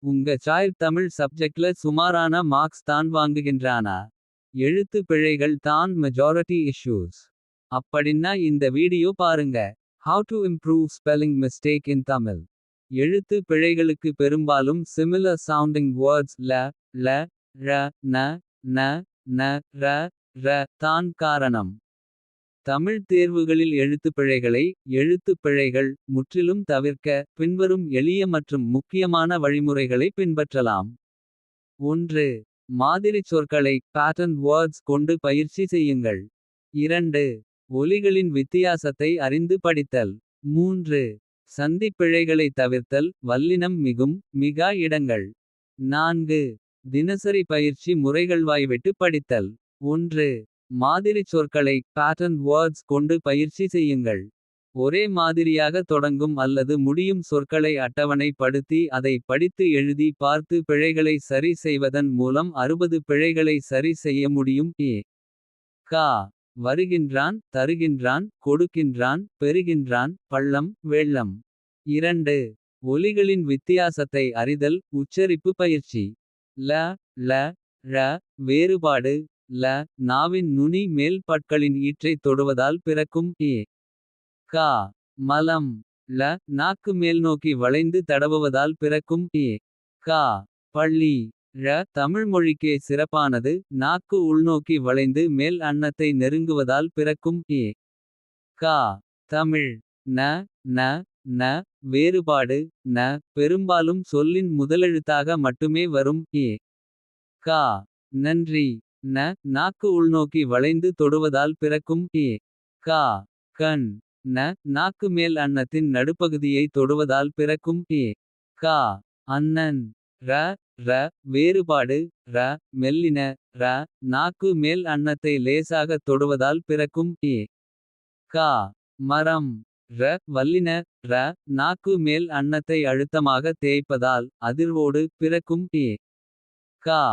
உங்க சாய்ர் தமிழ் சப்ஜெக்ட்ல சுமாரான மார்க்ஸ் தான் வாங்குகின்றானா. எழுத்து பிழைகள் தான் மெஜாரிட்டி இஷ்யூஸ். அப்படின்னா இந்த வீடியோ பாருங்க. How to improve spelling mistake in Tamil. எழுத்து பிழைகளுக்கு பெரும்பாலும் similar sounding words ல, ர, ந, ர தான் காரணம். தமிழ் தேர்வுகளில் எழுத்துப் பிழைகள் முற்றிலும் தவிர்க்க. பின்வரும் எளிய மற்றும் முக்கியமான வழிமுறைகளை பின்பற்றலாம். 1. மாதிரிச் சொற்களை pattern words கொண்டு பயிற்சி செய்யுங்கள். 2. ஒலிகளின் வித்தியாசத்தை அறிந்து படித்தல். 3. சந்திப் பிழைகளை தவிர்த்தல் வல்லினம் மிகா இடங்கள். 4. தினசரி பயிற்சி முறைகள் வாய்விட்டு படித்தல். 1. மாதிரிச் சொற்களை pattern words கொண்டு பயிற்சி செய்யுங்கள். ஒரே மாதிரியாக தொடங்கும் அல்லது முடியும் சொற்களை அட்டவணை படுத்தி அதை படித்து எழுதி பார்த்து பிழைகளை சரி செய்வதன் மூலம் 60 பிழைகளை சரி செய்ய முடியும். கா வருகின்றான் தருகின்றான் கொடுக்கின்றான் பெறுகின்றான் பள்ளம் வெள்ளம். 2. ஒலிகளின் வித்தியாசத்தை அறிதல் உச்சரிப்பு பயிற்சி. ல ழ வேறுபாடு. நாவின் நுனி மேல் பற்களின் ஈற்றைத் தொடுவதால் பிறக்கும். கா மலம். நாக்கு மேல்நோக்கி வளைந்து தடவுவதால் பிறக்கும். கா பள்ளி. தமிழ் மொழிக்கே சிறப்பானது நாக்கு உள்நோக்கி வளைந்து மேல் அன்னத்தை நெருங்குவதால் பிறக்கும். கா தமிழ். ந வேறுபாடு. பெரும்பாலும் சொல்லின் முதலெழுத்தாக மட்டுமே வரும். கா நன்றி. நாக்கு உள்நோக்கி வளைந்து தொடுவதால் பிறக்கும். கா கண். நாக்கு மேல் அன்னத்தின் நடுப்பகுதியை தொடுவதால் பிறக்கும். கா அண்ணன். ர வேறுபாடு. மெல்லின நாக்கு மேல் அன்னத்தை லேசாகத் தொடுவதால் பிறக்கும். கா மரம். வல்லின நாக்கு மேல் அன்னத்தை அழுத்தமாக தேய்ப்பதால் அதிர்வோடு பிறக்கும். கா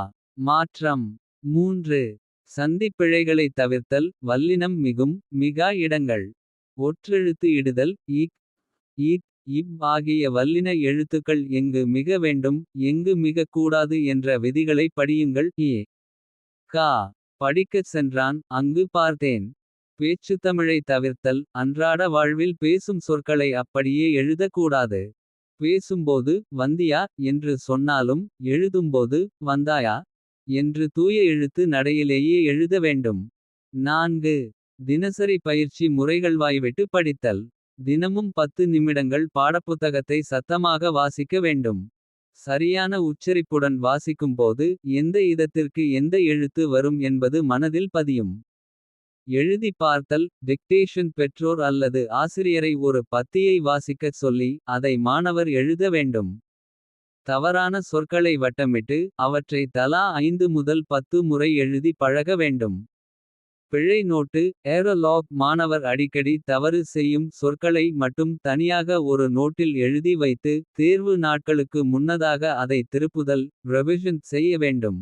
மாற்றம். 3. சந்திப் பிழைகளை தவிர்த்தல் வல்லினம் மிகா இடங்கள். ஒற்றெழுத்து இடுதல் இப் ஆகிய வல்லின எழுத்துக்கள் எங்கு மிக வேண்டும் எங்கு மிகக் கூடாது என்ற விதிகளை படியுங்கள். கா படிக்கச் சென்றான் அங்கு பார்த்தேன். பேச்சுத்தமிழை தவிர்த்தல் அன்றாட வாழ்வில் பேசும் சொற்களை அப்படியே எழுதக்கூடாது. பேசும்போது வந்தியா என்று சொன்னாலும் எழுதும்போது வந்தாயா என்று தூய எழுத்து நடையிலேயே எழுத வேண்டும். 4. தினசரி பயிற்சி முறைகள் வாய்விட்டு படித்தல். தினமும் 10 நிமிடங்கள் பாடப்புத்தகத்தை சத்தமாக வாசிக்க வேண்டும். சரியான உச்சரிப்புடன் வாசிக்கும்போது எந்த இதத்திற்கு எந்த எழுத்து வரும் என்பது மனதில் பதியும். எழுதி பார்த்தல் டிக்டேஷன் பெற்றோர் அல்லது ஆசிரியரை ஒரு பத்தியை வாசிக்கச் சொல்லி அதை மாணவர் எழுத வேண்டும். தவறான சொற்களை வட்டமிட்டு அவற்றை தலா 5 முதல் 10 முறை எழுதி பழக வேண்டும். பிழை நோட்டு ஏரலாக் மாணவர் அடிக்கடி தவறு செய்யும் சொற்களை மட்டும் தனியாக ஒரு நோட்டில் எழுதி வைத்து. தேர்வு நாட்களுக்கு முன்னதாக அதை திருப்புதல் ரெவிஷன் செய்ய வேண்டும்.